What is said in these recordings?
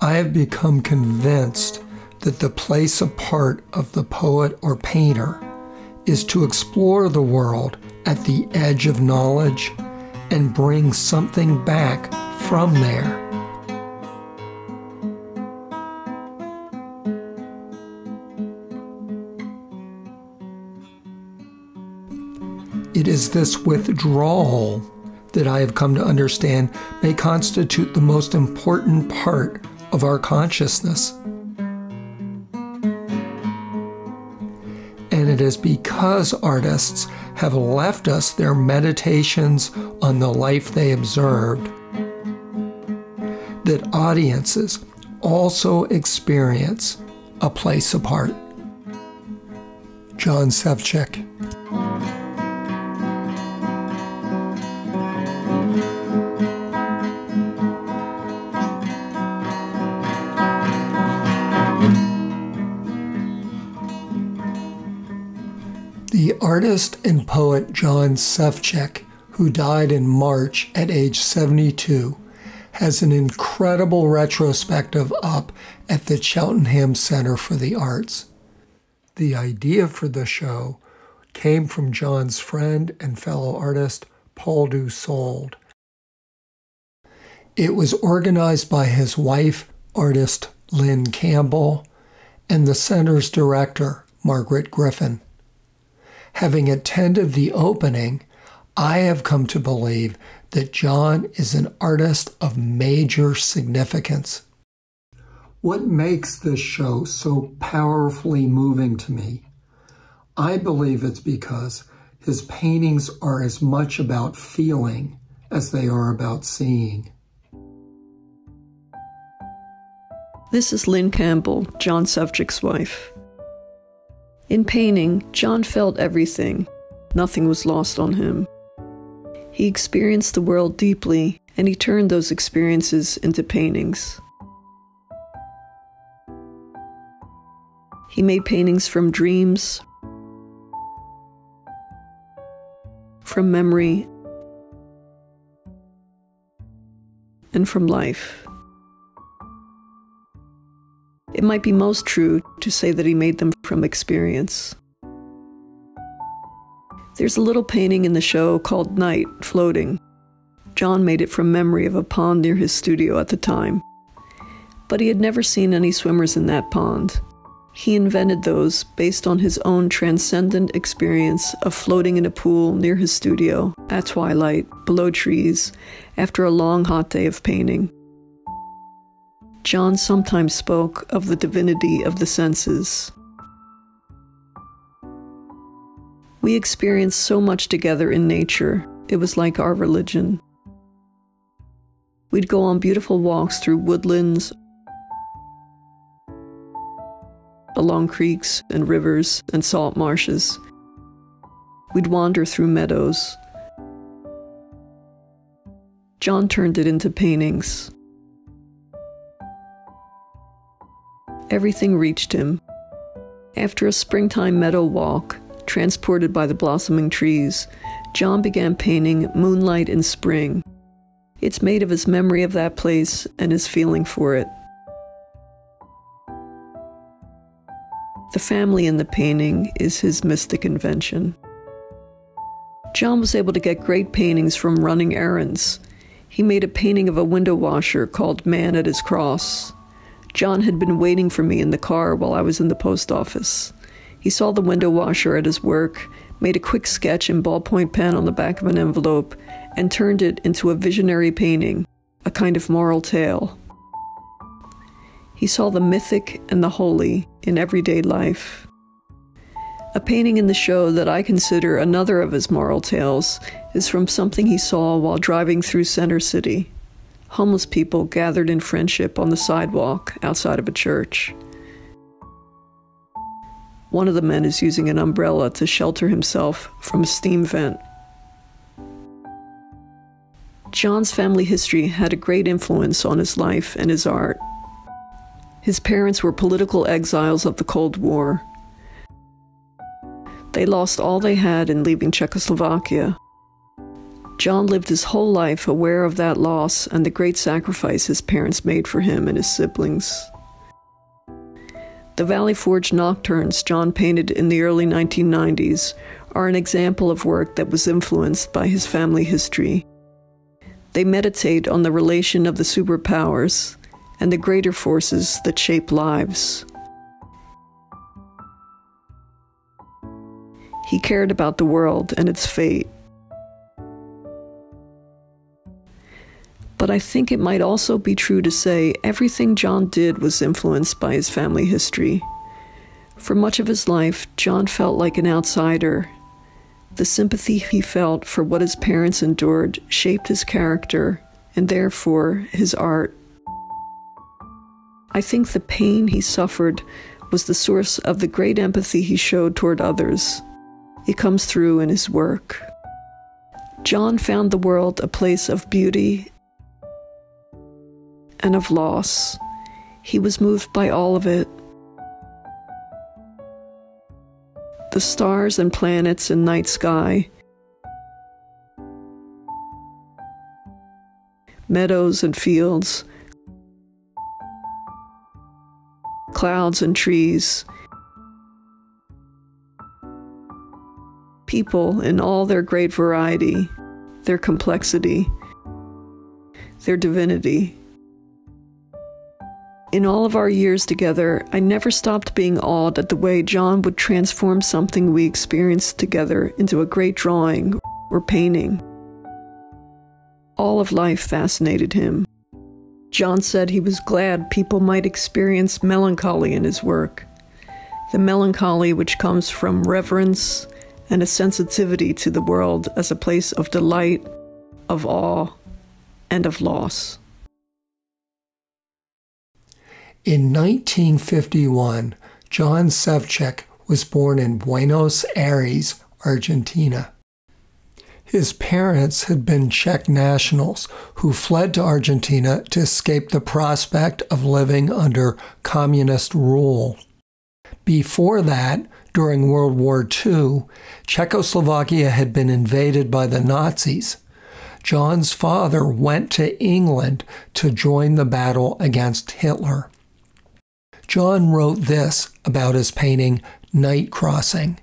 I have become convinced that the place apart of the poet or painter is to explore the world at the edge of knowledge and bring something back from there. It is this withdrawal that I have come to understand may constitute the most important part of our consciousness. And it is because artists have left us their meditations on the life they observed that audiences also experience a place apart. John Sevcik. The artist and poet John Sevcik, who died in March at age 72, has an incredible retrospective up at the Cheltenham Center for the Arts. The idea for the show came from John's friend and fellow artist, Paul DuSold. It was organized by his wife, artist Lynne Campbell, and the center's director, Margaret Griffin. Having attended the opening, I have come to believe that John is an artist of major significance. What makes this show so powerfully moving to me? I believe it's because his paintings are as much about feeling as they are about seeing. This is Lynne Campbell, John Sevcik's wife. In painting, John felt everything. Nothing was lost on him. He experienced the world deeply, and he turned those experiences into paintings. He made paintings from dreams, from memory, and from life. It might be most true to say that he made them from experience. There's a little painting in the show called Night, Floating. John made it from memory of a pond near his studio at the time. But he had never seen any swimmers in that pond. He invented those based on his own transcendent experience of floating in a pool near his studio, at twilight, below trees, after a long hot day of painting. John sometimes spoke of the divinity of the senses. We experienced so much together in nature, it was like our religion. We'd go on beautiful walks through woodlands, along creeks and rivers and salt marshes. We'd wander through meadows. John turned it into paintings. Everything reached him. After a springtime meadow walk, transported by the blossoming trees, John began painting Moonlight in Spring. It's made of his memory of that place and his feeling for it. The family in the painting is his mystic invention. John was able to get great paintings from running errands. He made a painting of a window washer called Man at His Cross. John had been waiting for me in the car while I was in the post office. He saw the window washer at his work, made a quick sketch in ballpoint pen on the back of an envelope, and turned it into a visionary painting, a kind of moral tale. He saw the mythic and the holy in everyday life. A painting in the show that I consider another of his moral tales is from something he saw while driving through Center City. Homeless people gathered in friendship on the sidewalk outside of a church. One of the men is using an umbrella to shelter himself from a steam vent. John's family history had a great influence on his life and his art. His parents were political exiles of the Cold War. They lost all they had in leaving Czechoslovakia. John lived his whole life aware of that loss and the great sacrifice his parents made for him and his siblings. The Valley Forge nocturnes John painted in the early 1990s are an example of work that was influenced by his family history. They meditate on the relation of the superpowers and the greater forces that shape lives. He cared about the world and its fate. But I think it might also be true to say everything John did was influenced by his family history. For much of his life, John felt like an outsider. The sympathy he felt for what his parents endured shaped his character, and therefore his art. I think the pain he suffered was the source of the great empathy he showed toward others. It comes through in his work. John found the world a place of beauty and of loss. He was moved by all of it. The stars and planets and night sky, meadows and fields, clouds and trees, people in all their great variety, their complexity, their divinity. In all of our years together, I never stopped being awed at the way John would transform something we experienced together into a great drawing or painting. All of life fascinated him. John said he was glad people might experience melancholy in his work, the melancholy which comes from reverence and a sensitivity to the world as a place of delight, of awe, and of loss. In 1951, John Sevcik was born in Buenos Aires, Argentina. His parents had been Czech nationals who fled to Argentina to escape the prospect of living under communist rule. Before that, during World War II, Czechoslovakia had been invaded by the Nazis. John's father went to England to join the battle against Hitler. John wrote this about his painting, Night Crossing.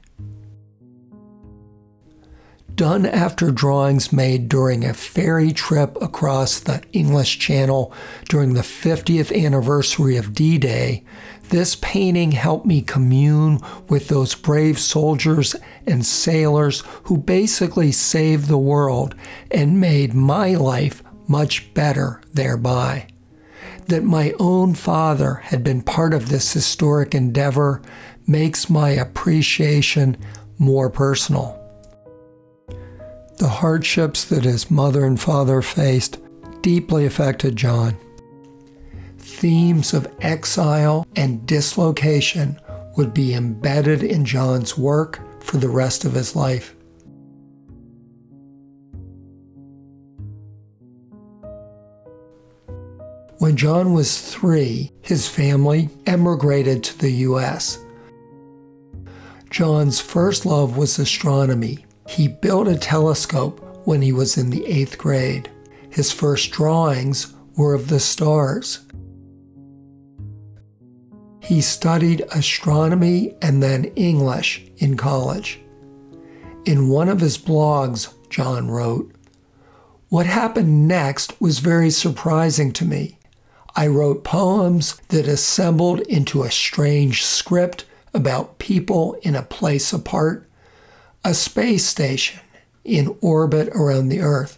Done after drawings made during a ferry trip across the English Channel during the 50th anniversary of D-Day, this painting helped me commune with those brave soldiers and sailors who basically saved the world and made my life much better thereby. That my own father had been part of this historic endeavor makes my appreciation more personal. The hardships that his mother and father faced deeply affected John. Themes of exile and dislocation would be embedded in John's work for the rest of his life. When John was 3, his family emigrated to the U.S. John's first love was astronomy. He built a telescope when he was in the 8th grade. His first drawings were of the stars. He studied astronomy and then English in college. In one of his blogs, John wrote, "What happened next was very surprising to me. I wrote poems that assembled into a strange script about people in a place apart, a space station in orbit around the Earth.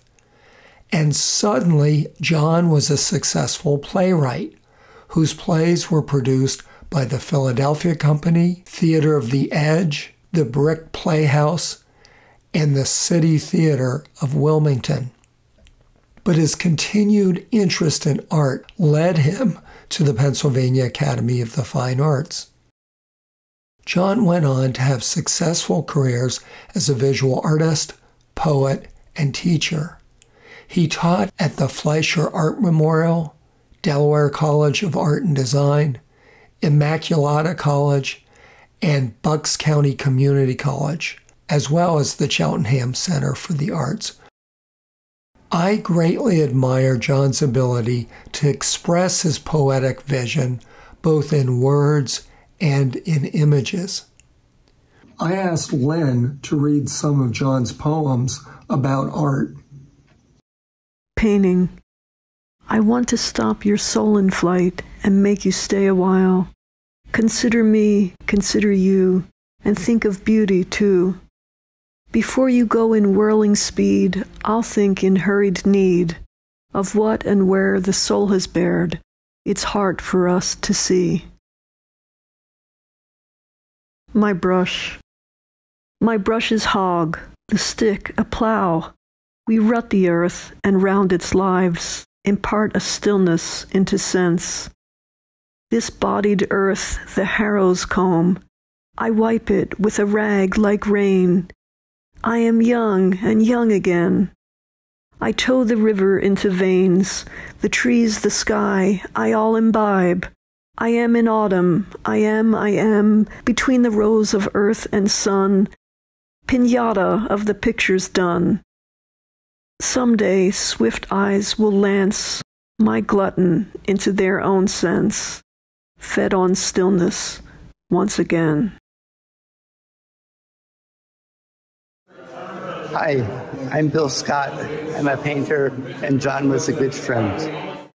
And suddenly, John was a successful playwright whose plays were produced by the Philadelphia Company, Theater of the Edge, the Brick Playhouse, and the City Theater of Wilmington. But his continued interest in art led him to the Pennsylvania Academy of the Fine Arts. John went on to have successful careers as a visual artist, poet, and teacher. He taught at the Fleischer Art Memorial, Delaware College of Art and Design, Immaculata College, and Bucks County Community College, as well as the Cheltenham Center for the Arts. I greatly admire John's ability to express his poetic vision both in words and in images. I asked Lynne to read some of John's poems about art. Painting. I want to stop your soul in flight and make you stay a while. Consider me, consider you, and think of beauty too. Before you go in whirling speed, I'll think in hurried need of what and where the soul has bared its heart for us to see. My brush. My brush is hog, the stick a plough. We rut the earth and round its lives impart a stillness into sense. This bodied earth the harrow's comb, I wipe it with a rag like rain. I am young and young again. I tow the river into veins, the trees, the sky, I all imbibe. I am in autumn, I am, between the rows of earth and sun, pinata of the pictures done. Someday swift eyes will lance my glutton into their own sense, fed on stillness once again. Hi, I'm Bill Scott. I'm a painter, and John was a good friend.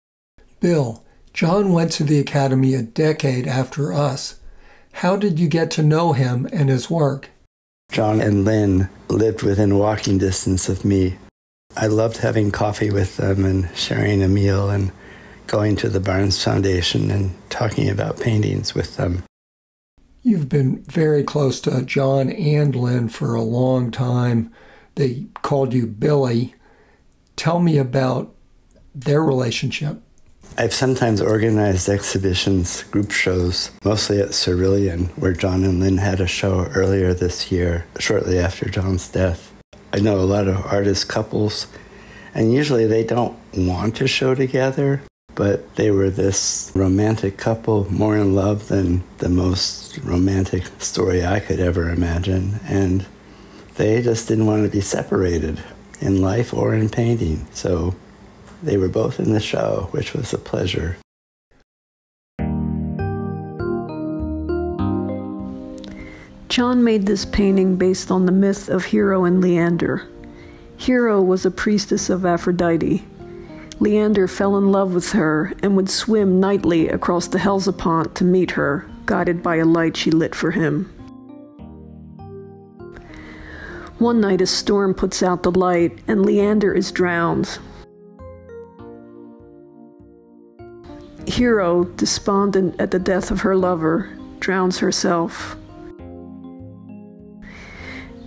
Bill, John went to the Academy a decade after us. How did you get to know him and his work? John and Lynne lived within walking distance of me. I loved having coffee with them and sharing a meal and going to the Barnes Foundation and talking about paintings with them. You've been very close to John and Lynne for a long time. They called you Billy. Tell me about their relationship. I've sometimes organized exhibitions, group shows, mostly at Cerulean, where John and Lynne had a show earlier this year, shortly after John's death. I know a lot of artist couples, and usually they don't want to show together, but they were this romantic couple, more in love than the most romantic story I could ever imagine, and they just didn't want to be separated in life or in painting, so they were both in the show, which was a pleasure. John made this painting based on the myth of Hero and Leander. Hero was a priestess of Aphrodite. Leander fell in love with her and would swim nightly across the Hellespont to meet her, guided by a light she lit for him. One night a storm puts out the light and Leander is drowned. Hero, despondent at the death of her lover, drowns herself.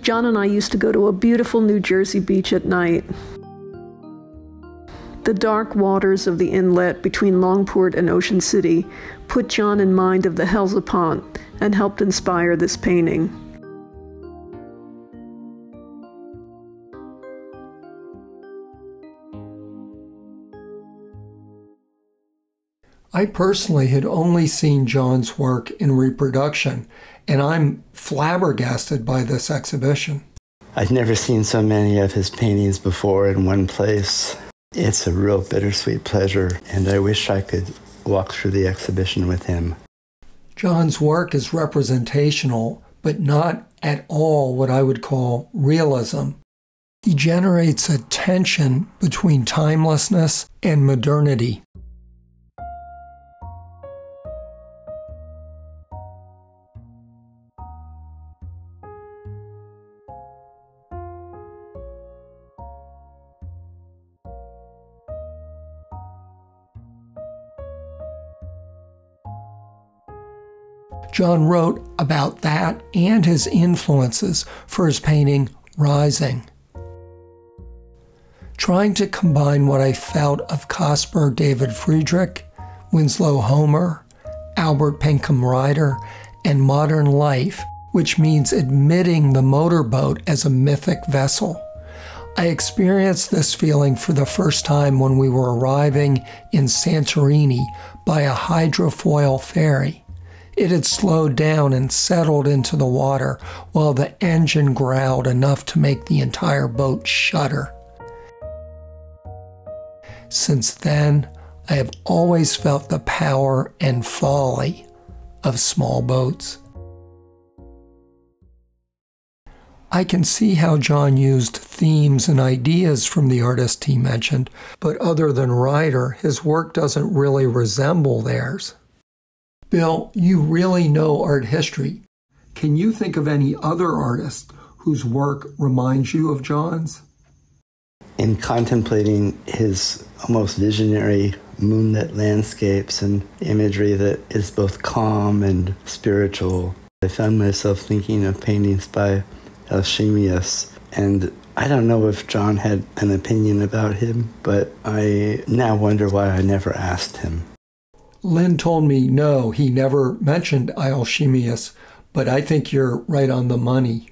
John and I used to go to a beautiful New Jersey beach at night. The dark waters of the inlet between Longport and Ocean City put John in mind of the Hellespont and helped inspire this painting. I personally had only seen John's work in reproduction, and I'm flabbergasted by this exhibition. I've never seen so many of his paintings before in one place. It's a real bittersweet pleasure, and I wish I could walk through the exhibition with him. John's work is representational, but not at all what I would call realism. He generates a tension between timelessness and modernity. John wrote about that and his influences for his painting Rising. Trying to combine what I felt of Caspar David Friedrich, Winslow Homer, Albert Pinkham Ryder, and modern life, which means admitting the motorboat as a mythic vessel. I experienced this feeling for the first time when we were arriving in Santorini by a hydrofoil ferry. It had slowed down and settled into the water while the engine growled enough to make the entire boat shudder. Since then, I have always felt the power and folly of small boats. I can see how John used themes and ideas from the artist he mentioned, but other than Ryder, his work doesn't really resemble theirs. Bill, you really know art history. Can you think of any other artist whose work reminds you of John's? In contemplating his almost visionary moonlit landscapes and imagery that is both calm and spiritual, I found myself thinking of paintings by Alchemius, and I don't know if John had an opinion about him, but I now wonder why I never asked him. Lynne told me no, he never mentioned Alchemius, but I think you're right on the money.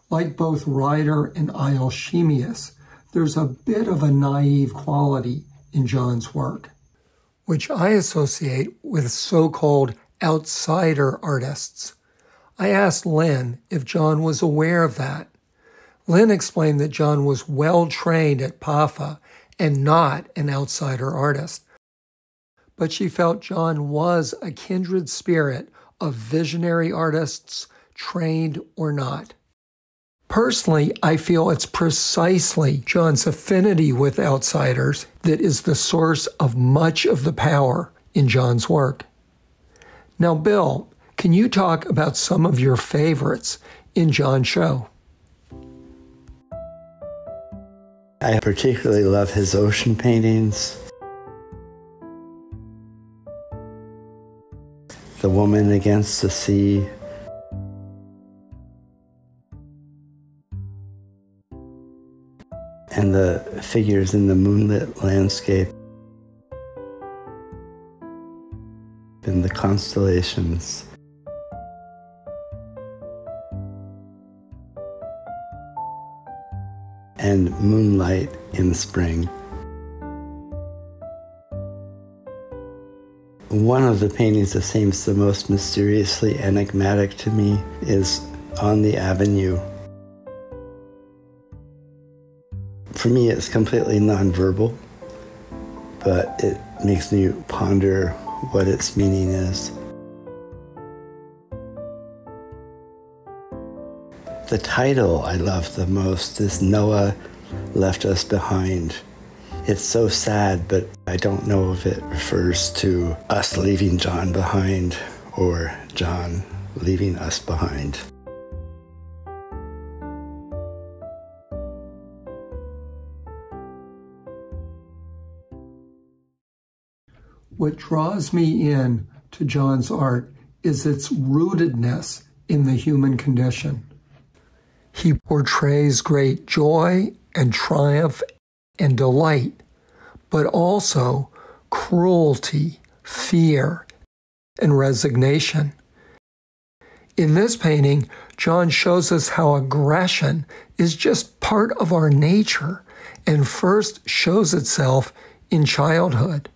Like both Ryder and Alchemius, there's a bit of a naive quality in John's work, which I associate with so-called outsider artists. I asked Lynne if John was aware of that. Lynne explained that John was well-trained at PAFA and not an outsider artist. But she felt John was a kindred spirit of visionary artists, trained or not. Personally, I feel it's precisely John's affinity with outsiders that is the source of much of the power in John's work. Now, Bill, can you talk about some of your favorites in John's show? I particularly love his ocean paintings. The Woman Against the Sea. And the figures in the moonlit landscape. And the constellations. And moonlight in spring. One of the paintings that seems the most mysteriously enigmatic to me is On the Avenue. For me, it's completely nonverbal, but it makes me ponder what its meaning is. The title I love the most is Noah Left Us Behind. It's so sad, but I don't know if it refers to us leaving John behind or John leaving us behind. What draws me in to John's art is its rootedness in the human condition. He portrays great joy and triumph and delight, but also cruelty, fear, and resignation. In this painting, John shows us how aggression is just part of our nature and first shows itself in childhood.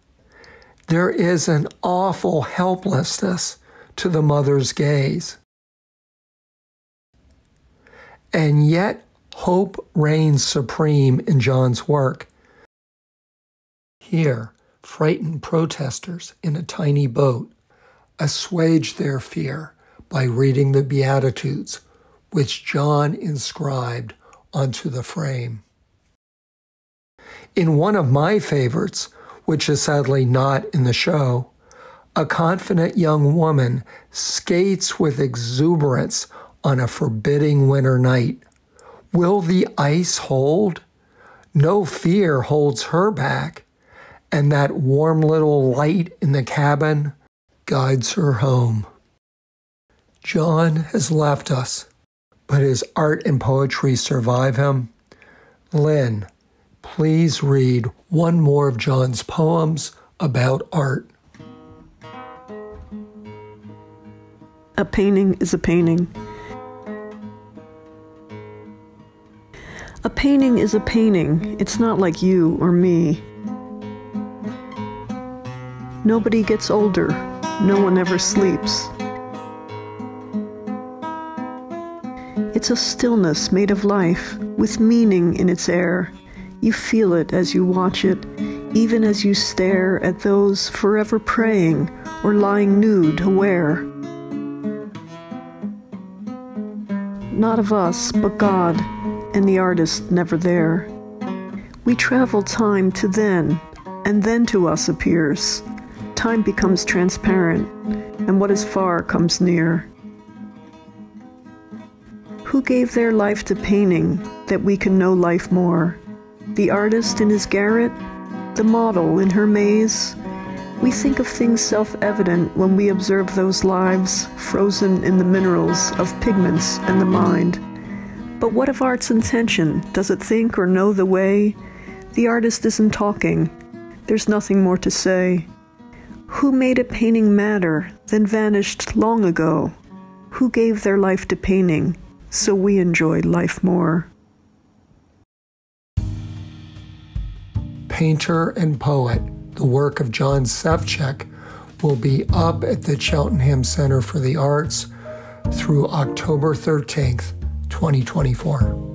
There is an awful helplessness to the mother's gaze. And yet, hope reigns supreme in John's work. Here, frightened protesters in a tiny boat assuage their fear by reading the Beatitudes, which John inscribed onto the frame. In one of my favorites, which is sadly not in the show, a confident young woman skates with exuberance on a forbidding winter night. Will the ice hold? No fear holds her back, and that warm little light in the cabin guides her home. John has left us, but his art and poetry survive him. Lynne, please read one more of John's poems about art. A painting is a painting. A painting is a painting. It's not like you or me. Nobody gets older. No one ever sleeps. It's a stillness made of life, with meaning in its air. You feel it as you watch it. even as you stare at those forever praying or lying nude aware. Not of us, but God, and the artist never there. We travel time to then, and then to us appears. Time becomes transparent, and what is far comes near. Who gave their life to painting that we can know life more? The artist in his garret? The model in her maze? We think of things self-evident when we observe those lives frozen in the minerals of pigments and the mind. But what of art's intention? Does it think or know the way? The artist isn't talking. There's nothing more to say. Who made a painting matter, then vanished long ago? Who gave their life to painting, so we enjoy life more? Painter and poet, the work of John Sevcik, will be up at the Cheltenham Center for the Arts through October 13th, 2024.